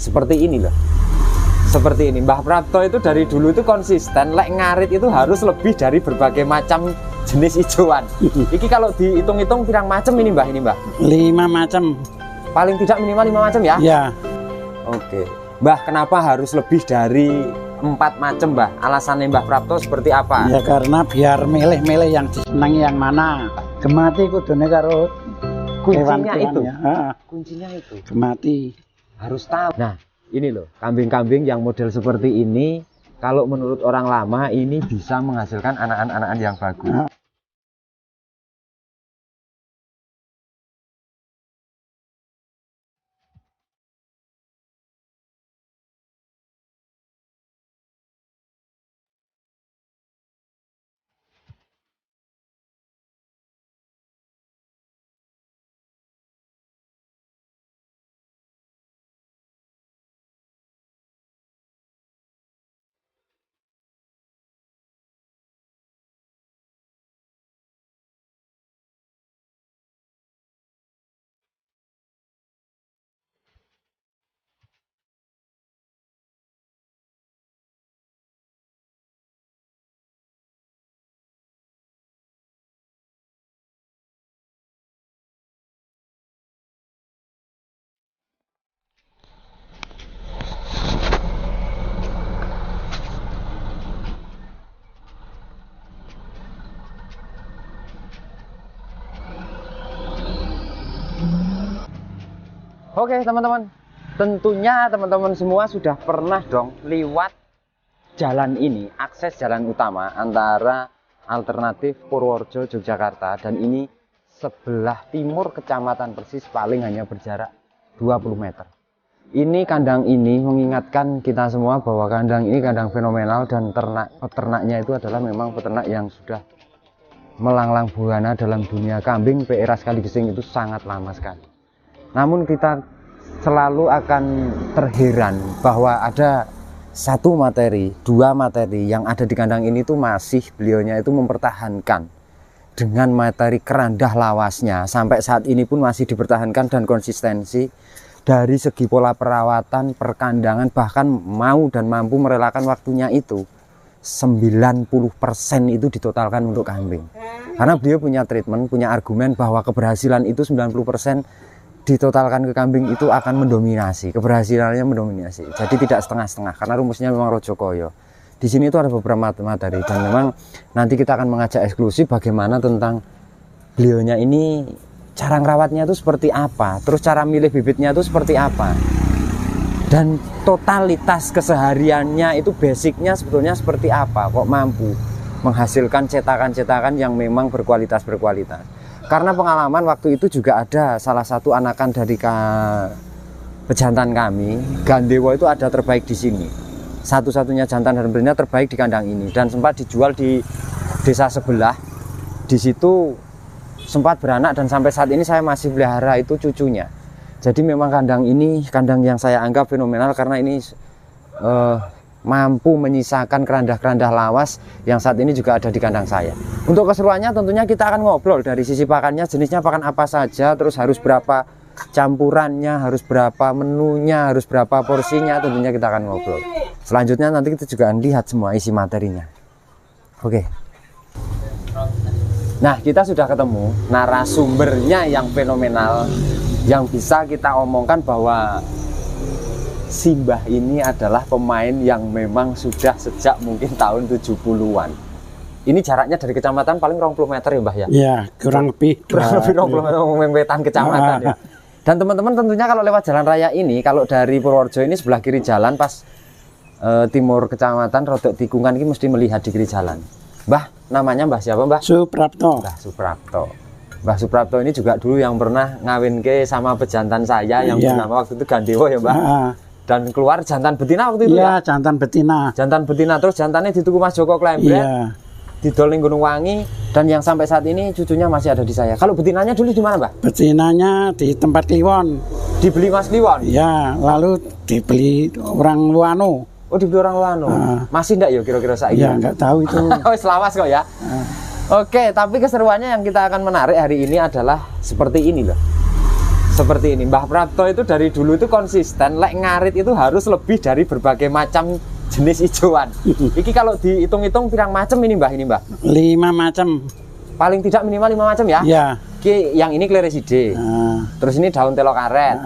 seperti ini loh. Seperti ini. Mbah Prapto itu dari dulu itu konsisten, lek ngarit itu harus lebih dari berbagai macam jenis ijoan. Iki kalau dihitung-hitung pirang macam ini Mbah? 5 macam. Paling tidak minimal 5 macam ya? Ya. Oke. Mbah, kenapa harus lebih dari 4 macam Mbah? Alasannya Mbah Prapto seperti apa? Ya karena biar milih-milih yang disenangi yang mana. Gemati kudune karo Kuncinya itu. Ya. Kuncinya itu. Gemati. Harus tahu. Nah, ini loh, kambing-kambing yang model seperti ini, kalau menurut orang lama ini bisa menghasilkan anakan-anakan yang bagus. Oke teman-teman, tentunya teman-teman semua sudah pernah dong lewat jalan ini, akses jalan utama antara alternatif Purworejo Yogyakarta, dan ini sebelah timur Kecamatan Persis, paling hanya berjarak 20 meter. Ini kandang ini mengingatkan kita semua bahwa kandang ini kandang fenomenal, dan peternaknya itu adalah memang peternak yang sudah melanglang buana dalam dunia kambing PRA Sekali Gesing itu sangat lama sekali. Namun kita selalu akan terheran bahwa ada satu materi, 2 materi yang ada di kandang ini tuh masih beliaunya itu mempertahankan dengan materi kerandah lawasnya. Sampai saat ini pun masih dipertahankan, dan konsistensi dari segi pola perawatan, perkandangan, bahkan mau dan mampu merelakan waktunya itu 90% itu ditotalkan untuk kambing. Karena beliau punya treatment, punya argumen bahwa keberhasilan itu 90% ditotalkan ke kambing itu akan mendominasi, keberhasilannya mendominasi. Jadi tidak setengah-setengah, karena rumusnya memang Rojokoyo. Di sini itu ada beberapa materi, dan memang nanti kita akan mengajak eksklusif bagaimana tentang beliaunya ini, cara ngerawatnya itu seperti apa, terus cara milih bibitnya itu seperti apa, dan totalitas kesehariannya itu basicnya sebetulnya seperti apa, kok mampu menghasilkan cetakan-cetakan yang memang berkualitas. Karena pengalaman waktu itu juga ada salah satu anakan dari pejantan kami, Gandewa itu ada terbaik di sini. Satu-satunya jantan dan betina terbaik di kandang ini, dan sempat dijual di desa sebelah. Di situ sempat beranak, dan sampai saat ini saya masih pelihara itu cucunya. Jadi memang kandang ini kandang yang saya anggap fenomenal, karena ini mampu menyisakan kerandah-kerandah lawas yang saat ini juga ada di kandang saya. Untuk keseruannya tentunya kita akan ngobrol dari sisi pakannya, jenisnya pakan apa saja, terus harus berapa campurannya, harus berapa menunya, harus berapa porsinya, tentunya kita akan ngobrol. Selanjutnya nanti kita juga akan lihat semua isi materinya. Oke. Nah, kita sudah ketemu narasumbernya yang fenomenal, yang bisa kita omongkan bahwa si Mbah ini adalah pemain yang memang sudah sejak mungkin tahun 70-an. Ini jaraknya dari kecamatan paling 20 meter ya Mbah ya? Iya, kurang lebih. Kurang lebih 20 meter mempetan kecamatan ya. Dan teman-teman tentunya kalau lewat jalan raya ini, kalau dari Purworejo ini sebelah kiri jalan pas timur kecamatan rodok tikungan ini mesti melihat di kiri jalan. Mbah, namanya Mbah siapa Mbah? Suprapto. Mbah Suprapto. Mbah Suprapto ini juga dulu yang pernah ngawin ke sama pejantan saya yang bernama waktu itu Gandewa ya Mbah? Dan keluar jantan betina waktu itu ya? Iya, jantan betina. Jantan betina, terus jantannya dituku Mas Joko Klembret. Iya. Didol ning Gunung Wangi, dan yang sampai saat ini cucunya masih ada di saya. Kalau betinanya dulu di mana, Mbak? Betinanya di tempat Kliwon. Dibeli Mas Kliwon? Iya, lalu dibeli orang Luano. Oh, dibeli orang Luano. Masih enggak ya kira-kira saiki? Iya, enggak tahu itu. Wis lawas kok ya. Oke, tapi keseruannya yang kita akan menarik hari ini adalah seperti ini loh. seperti ini. Mbah Prapto itu dari dulu itu konsisten, lek ngarit itu harus lebih dari berbagai macam jenis ijoan. Iki kalau dihitung-hitung pirang macam ini Mbah? Ini Mbah? 5 macam. Paling tidak minimal 5 macam ya? Ya. Iki yang ini klereside. Terus ini daun telo karet.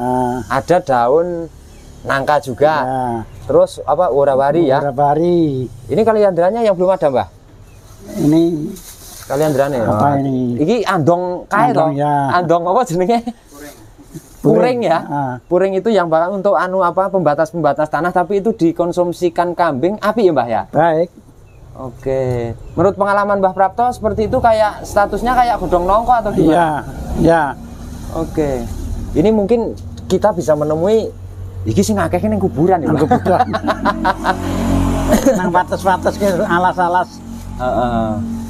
Ada daun nangka juga. Ya. Terus apa urawari ya? Urawari. Ini kaliandrannya yang belum ada Mbah? Ini Kaliandrannya. apa ini? Iki andong kae toh? Ya. Andong apa jenenge? Puring ya. Puring itu yang bakal untuk pembatas-pembatas tanah, tapi itu dikonsumsikan kambing api ya Mbah ya? Baik. Oke. Menurut pengalaman Mbah Prapto seperti itu kayak statusnya kayak godong nongko atau gimana? Iya, ya. Oke. Ini mungkin kita bisa menemui iki sing akeh ning kuburan ya, Mbah. Kuburan. Nang wates-wates ke alas-alas. Heeh.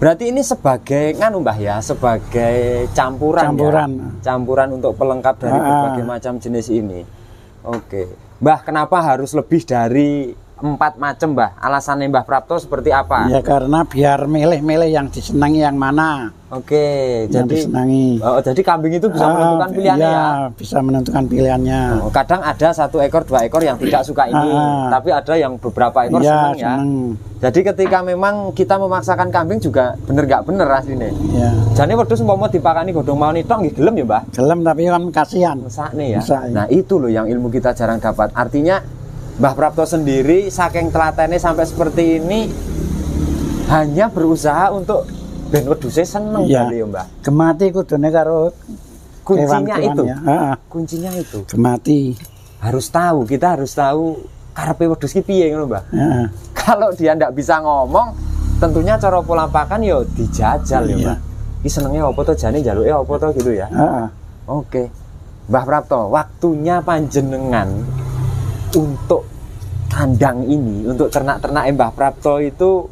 Berarti ini sebagai nganu Mbah ya, sebagai campuran ya. Campuran untuk pelengkap dari berbagai macam jenis ini. Oke. Mbah, kenapa harus lebih dari 4 macam Mbah? Alasannya Mbah Prapto seperti apa? Ya karena biar milih-milih yang disenangi yang mana. Oke, yang jadi disenangi. Jadi kambing itu bisa menentukan pilihannya ya? Bisa menentukan pilihannya. Kadang ada 1 ekor, 2 ekor yang tidak suka ini, tapi ada yang beberapa ekor senang ya. Jadi ketika memang kita memaksakan kambing juga bener gak bener aslinya. Ya. Jadi wedhus umpama dipakani godhong mau nitok nggih gelem ya, Mbah? Gelem tapi kan kasihan. Mesakne ya. Nah, itu loh yang ilmu kita jarang dapat. Artinya Mbah Prapto sendiri saking telatennya sampai seperti ini hanya berusaha untuk ben wedhuse seneng ya Mbah. Gemati kudune karo kuncinya itu. Ya. Kuncinya itu. Gemati. Kita harus tahu karepe wedhus ki piye ngono, Mbah. Ya. Kalau dia ndak bisa ngomong, tentunya cara pola pakan yo dijajal ya, Mbah. Ki senenge apa to, jane njaluke apa to gitu ya. Oke. Mbah Prapto, waktunya panjenengan untuk kandang ini, untuk ternak-ternak Mbah Prapto itu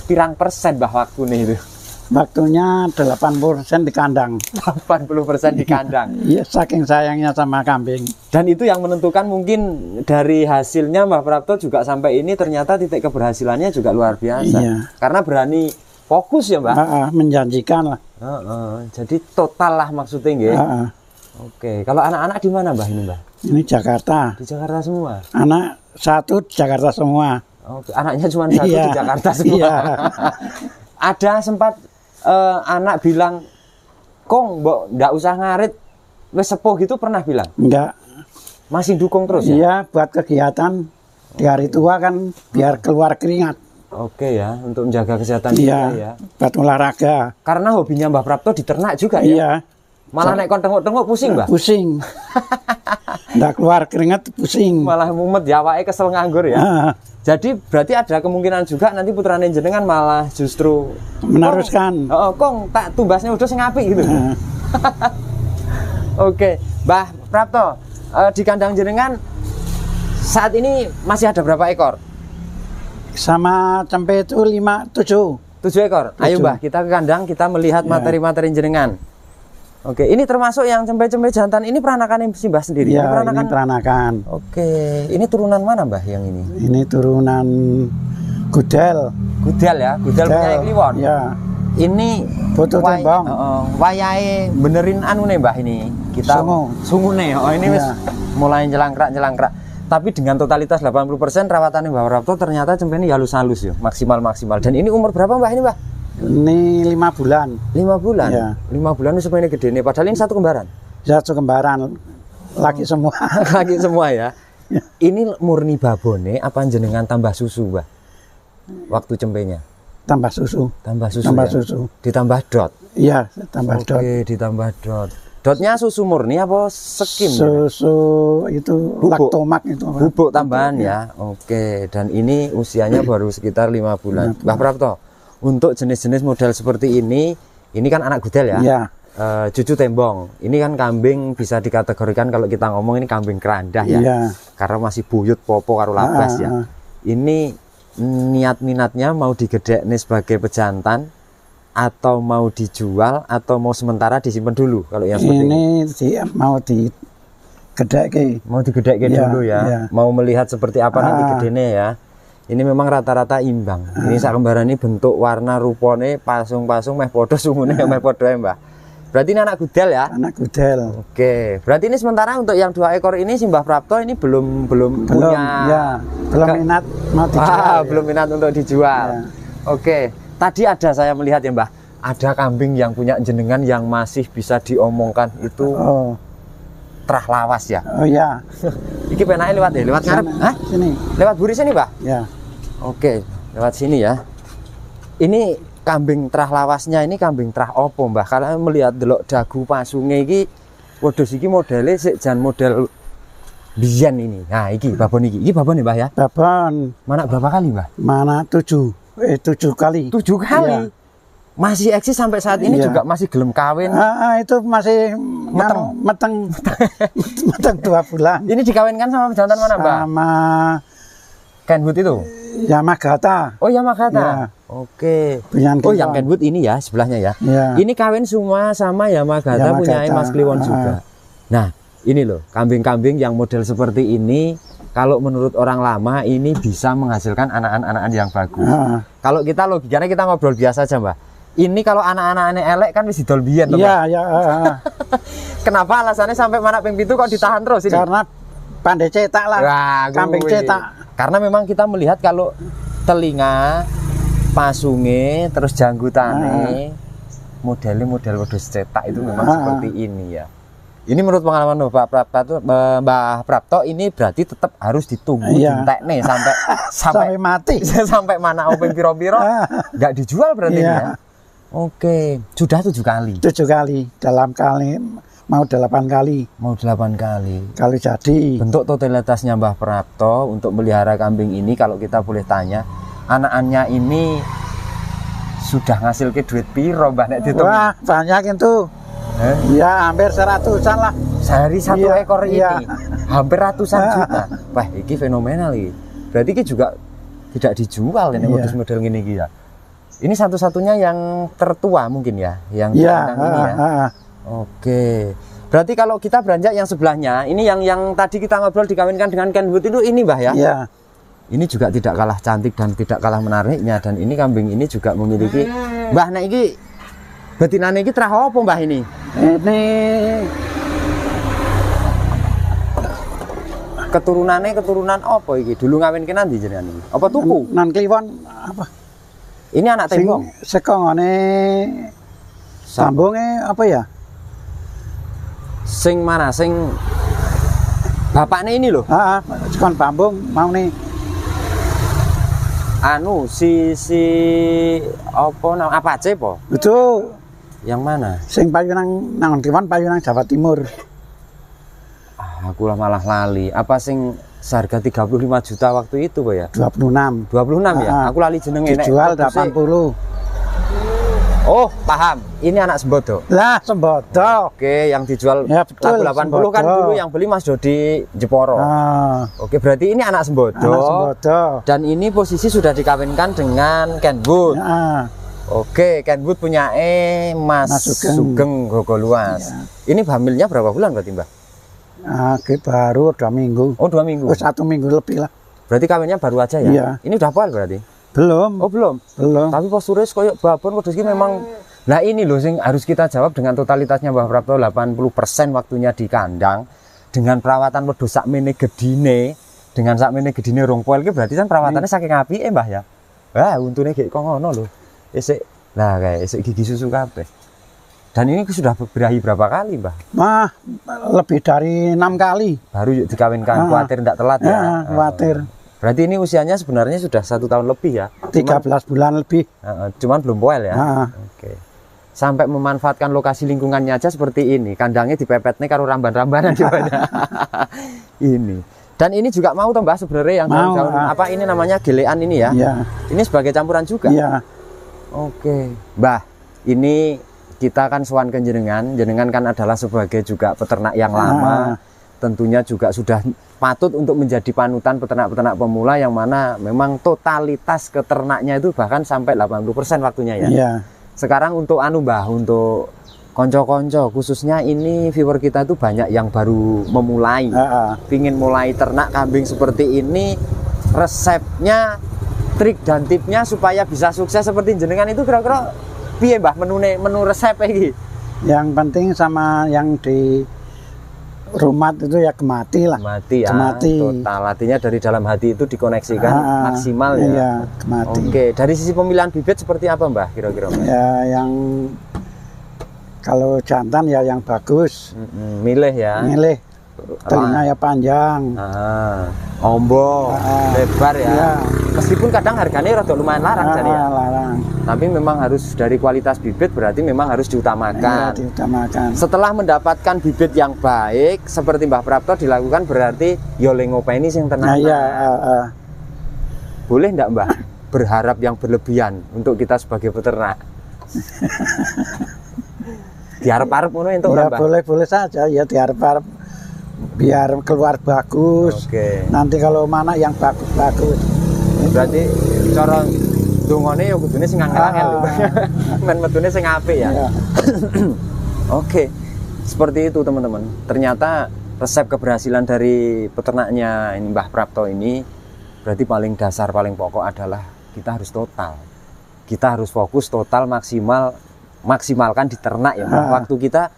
pirang persen Mbah waktunya itu? Waktunya 80% di kandang. 80% di kandang. Iya, saking sayangnya sama kambing. Dan itu yang menentukan mungkin dari hasilnya Mbah Prapto juga sampai ini ternyata titik keberhasilannya juga luar biasa. Iya. Karena berani fokus ya Mbah. Menjanjikan lah. Jadi total lah maksudnya nggih. Oke, kalau anak-anak di mana Mbah ini Mbah? Ini Jakarta. Di Jakarta semua. Anak 1 di Jakarta semua. Oke, anaknya cuma 1 di Jakarta semua. Iya. Ada sempat anak bilang, "Kong, mbok ndak usah ngarit, wis sepuh gitu," pernah bilang? Enggak. Masih dukung terus ya? Iya, buat kegiatan di hari tua kan biar keluar keringat. Oke ya, untuk menjaga kesehatan kita ya. Buat olahraga. Karena hobinya Mbah Prapto di ternak juga ya? Iya. Malah naik kon tengok-tengok pusing, Mbah? Pusing. Ndak keluar keringat pusing. Malah mumet ya, awake kesel nganggur ya? Jadi berarti ada kemungkinan juga nanti putrane jenengan malah justru meneruskan. Kong tak tumbasnya udah sing apik gitu. Oke, Mbah Prapto, di kandang jenengan saat ini masih ada berapa ekor? Sama cempe itu 7 ekor. Ayo Mbah, kita ke kandang, kita melihat materi-materi jenengan. Oke, ini termasuk yang cempe-cempe jantan ini peranakan si Mbah sendiri? Ya, ini peranakan. Oke, ini turunan mana Mbah yang ini? Ini turunan Gudel. Gudel ya, Gudel punya Kliwon. Ya. Ini Putu Tembong. Wayahe benerin anu nih Mbah ini. Kita sungune. Ini wis mulai jelangkrak. Tapi dengan totalitas 80% rawatan Mbah Prapto ternyata cempe ini halus-halus ya, maksimal. Dan ini umur berapa Mbah ini Mbah? Ini 5 bulan. 5 bulan? Ya. 5 bulan itu semuanya gede nih, padahal ini 1 kembaran? 1 kembaran, laki semua. Laki semua ya? Ini murni babone, apa jenengan tambah susu Mbah? Waktu cempenya? Tambah susu. Tambah susu tambah ya? Susu. Ditambah dot? Iya, tambah dot. Oke, ditambah dot. Dotnya susu murni apa skim? Susu itu laktomak itu. Bubuk tambahan ya? Oke, dan ini usianya baru sekitar 5 bulan. Mbah Prapto, untuk jenis-jenis model seperti ini kan anak Gudel ya? Iya. Cucu Tembong, ini kan kambing bisa dikategorikan kalau kita ngomong ini kambing kerandah ya? Iya. Karena masih buyut popo karo labas ya? Ini niat minatnya mau digedek nih sebagai pejantan atau mau dijual atau mau sementara disimpan dulu kalau yang seperti ini? Mau digedek. Mau digedek dulu ya? Iya. Mau melihat seperti apa nanti gedene ya? Ini memang rata-rata imbang. Ini sak kembaran ini bentuk warna rupane pasung-pasung meh podo sungune meh podo ya Mbah. Berarti ini anak gudel ya? Anak gudel. Oke, berarti ini sementara untuk yang 2 ekor ini si Mbah Prapto ini belum punya. Ya, belum minat mau dijual. Belum minat untuk dijual. Ya. Oke, tadi ada saya melihat ya Mbah, ada kambing yang punya jenengan yang masih bisa diomongkan itu terah lawas ya. Oh ya. Iki penake lewat ya, lewat ngarep. Hah? Sini. Lewat buri sini, Mbah? Ya. Oke, lewat sini ya. Ini kambing terah lawasnya ini kambing terah opo, Mbah? Karena melihat delok dagu pasunge iki wedhus iki modele sik jan model biyen ini. Nah, iki babon iki. Iki babon ya, Mbah ya? Babon. Mana berapa kali, Mbah? Mana 7 kali. 7 kali. Ya. Masih eksis sampai saat ini Iya. juga masih gelem kawin. Itu masih Meteng. meteng 2 bulan. Ini dikawinkan sama pejantan mana, Mbah? Sama Kenwood itu. Yamagata. Oh, Yamagata. Ya. Oke. Punya Oh, yang Kliwon. Kenwood ini ya sebelahnya ya. Ya. Ini kawin semua sama Yamagata punya Mas Kliwon juga. Nah, ini loh, kambing-kambing yang model seperti ini kalau menurut orang lama ini bisa menghasilkan anak-anak yang bagus. Kalau kita logikanya kita ngobrol biasa aja, Mbah. Ini kalau anak-anak elek kan wis didol biyen toh, Iya, ya. Kenapa alasannya sampai mana ping 7 kok ditahan terus ini? Karena pandai cetak lah. Wah, Kambing kuwi. cetak. Karena memang kita melihat kalau telinga, pasunge, terus janggutane, model wedhus cetak itu memang seperti ini ya. Ini menurut pengalaman Mbah Prapto ini berarti tetap harus ditunggu dintekne sampai mati. Sampai mana openg piro-piro nggak dijual berarti ya. Oke, sudah 7 kali. 7 kali. Dalam kali mau 8 kali. Mau 8 kali. Kalau jadi. Bentuk totalitasnya Mbah Prapto untuk melihara kambing ini kalau kita boleh tanya, anak-anaknya ini sudah ngasil ke duit piro Mbah nek dihitung? Wah, banyak itu. Ya, hampir 100-an lah. Sehari 1 ekor ini. Iya. Hampir ratusan juta. Wah, ini fenomenal ini. Berarti ini juga tidak dijual ini model gini ya. Ini satu-satunya yang tertua mungkin ya, yang ini ya. Oke. Berarti kalau kita beranjak yang sebelahnya, ini yang tadi kita ngobrol dikawinkan dengan Kenwood itu ini Mbah ya? Iya. Ini juga tidak kalah cantik dan tidak kalah menariknya, dan ini kambing ini juga memiliki Mbah nah ini betinane iki terah apa Mbah ini? Ini keturunan apa iki? Dulu ngawinke nandi jenengan iki? Apa tuku? Nan Kliwon apa? Ini anak tembong. Sekongone sambunge apa ya? Sing mana? Sing bapaknya ini loh. Sekon bambung mau nih. Anu si apa nama Apache po? Itu yang mana? Sing payu nang Kliwon payu nang Jawa Timur. Aku lah malah lali. Apa sing seharga 35 juta waktu itu Pak ya? 26. 26 ya? Aku lali jenenge. Dijual 80. Oh, paham. Ini anak Sembodo. Lah, Sembodo. Oke, yang dijual ya, betul, lagu 80 Sembodo. Kan dulu yang beli Mas Dodi Jeporo. Oke, berarti ini anak Sembodo. Anak Sembodo. Dan ini posisi sudah dikawinkan dengan Kenwood. Oke, Kenwood punya Mas Sugeng Gogoluas. Ini hamilnya berapa bulan berarti Mbah? Baru 2 minggu. Oh, 2 minggu. 1 minggu lebih lah. Berarti kawinnya baru aja ya? Iya. Ini udah poil berarti? Belum. Oh, belum. Tapi posturnya koyo babon wedhus iki memang. Nah, ini loh sing harus kita jawab dengan totalitasnya Mbah Prapto 80% waktunya di kandang dengan perawatan wedhus sakmene gedine, dengan sakmene gedine rong poil iki berarti kan perawatannya saking apike Mbah ya. Wah, untune gek kok ngono lho. Isik lah kayak isik gigi susu kabeh. Dan ini sudah berahi berapa kali, Mbah? Lebih dari 6 kali. Baru yuk dikawinkan, khawatir tidak telat ya? Khawatir. Berarti ini usianya sebenarnya sudah 1 tahun lebih ya? 13 bulan lebih. Cuman belum poil ya? Oke. Sampai memanfaatkan lokasi lingkungannya aja seperti ini. Kandangnya dipepet nih karo ramban-rambanan ini. Dan ini juga mau toh Mbah sebenarnya yang daun-daun apa ini namanya gelean ini ya? Iya. Ini sebagai campuran juga? Iya. Oke. Mbah, ini kita kan sowan ke jenengan kan adalah sebagai juga peternak yang lama, tentunya juga sudah patut untuk menjadi panutan peternak-peternak pemula yang mana memang totalitas keternaknya itu bahkan sampai 80% waktunya ya. Iya. Sekarang untuk Mbah, untuk konco-konco khususnya ini viewer kita itu banyak yang baru memulai, pingin mulai ternak kambing seperti ini, resepnya, trik dan tipnya supaya bisa sukses seperti jenengan itu kira-kira piye Mbah menu resep iki? Yang penting sama yang di rumah itu ya gemati lah. Gemati ya, Gemati. total. Artinya dari dalam hati itu dikoneksikan maksimal ya. Iya, gemati. Oke, dari sisi pemilihan bibit seperti apa Mbah kira-kira Mbah? Ya yang kalau jantan ya yang bagus. Milih ya. Milih telinga ya panjang. Ombo, lebar ya. Iya. Meskipun kadang harganya rada lumayan larang jadi ya. Larang. Tapi memang harus dari kualitas bibit, berarti memang harus diutamakan. Iya, diutamakan. Setelah mendapatkan bibit yang baik seperti Mbah Prapto dilakukan, berarti yo le ngopeni sing tenan. Nah, iya, Boleh enggak Mbah berharap yang berlebihan untuk kita sebagai peternak? Diharap-harap ngono entuk ya, Mbah. boleh saja ya diharap-harap biar keluar bagus. Oke. Nanti kalau mana yang bagus-bagus. Berarti cara dungane ya kudune sing angel-angel. Men metune sing apik ya. Iya. Oke. Seperti itu teman-teman. Ternyata resep keberhasilan dari peternaknya ini Mbah Prapto ini berarti paling dasar, paling pokok adalah kita harus total. Kita harus fokus total maksimalkan di ternak ya. Waktu kita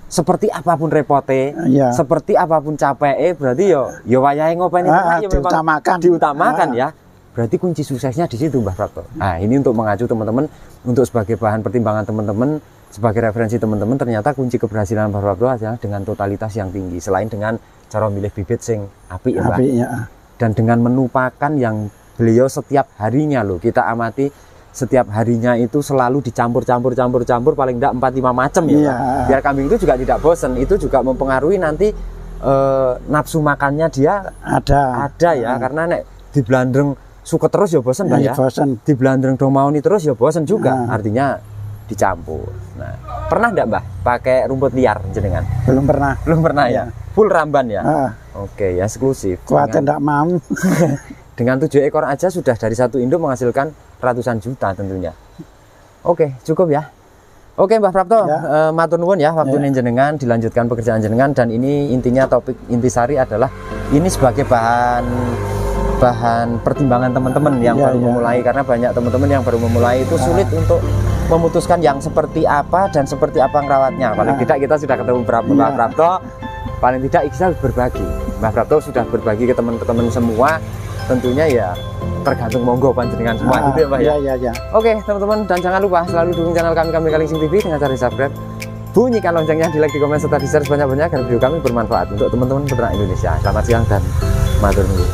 seperti apapun repote, seperti apapun capek, berarti yo wayahe ngopeni ternak ya memang diutamakan ya. Berarti kunci suksesnya di situ Mbah Prapto. Nah, ini untuk mengacu teman-teman, untuk sebagai bahan pertimbangan teman-teman, sebagai referensi teman-teman, ternyata kunci keberhasilan Mbah Prapto adalah dengan totalitas yang tinggi, selain dengan cara milih bibit sing apik ya Mbah. Dan dengan menupakan yang beliau setiap harinya loh, kita amati setiap harinya itu selalu dicampur paling enggak 4-5 macam ya. Biar kambing itu juga tidak bosan, itu juga mempengaruhi nanti nafsu makannya dia ada ya, karena nek di blandreng suka terus ya bosan Mbak ya. Di blandreng dong mau nih terus ya bosan juga. Artinya dicampur. Nah, pernah enggak Mbah pakai rumput liar jenengan? Belum pernah. Belum pernah ya. Full ramban ya. Oke, ya eksklusif. Kuatnya enggak mau. Dengan 7 ekor aja sudah dari satu induk menghasilkan ratusan juta tentunya. Oke, cukup ya. Oke Mbah Prapto, matur nuwun ya waktu jenengan, dilanjutkan pekerjaan jenengan, dan ini intinya topik intisari adalah ini sebagai bahan pertimbangan teman-teman yang baru memulai, karena banyak teman-teman yang baru memulai itu sulit untuk memutuskan yang seperti apa dan seperti apa ngerawatnya. Paling tidak kita sudah ketemu Mbah Prapto, paling tidak kita berbagi. Mbah Prapto sudah berbagi ke teman-teman semua. Tentunya ya tergantung monggo panjenengan semua gitu ya Mbah ya. Iya. Oke teman-teman, dan jangan lupa selalu dukung channel kami Kalingsing TV dengan cara subscribe, bunyikan loncengnya, di like, di komen, serta di share sebanyak-banyak agar video kami bermanfaat untuk teman-teman peternak Indonesia. Selamat siang dan matur nuwun.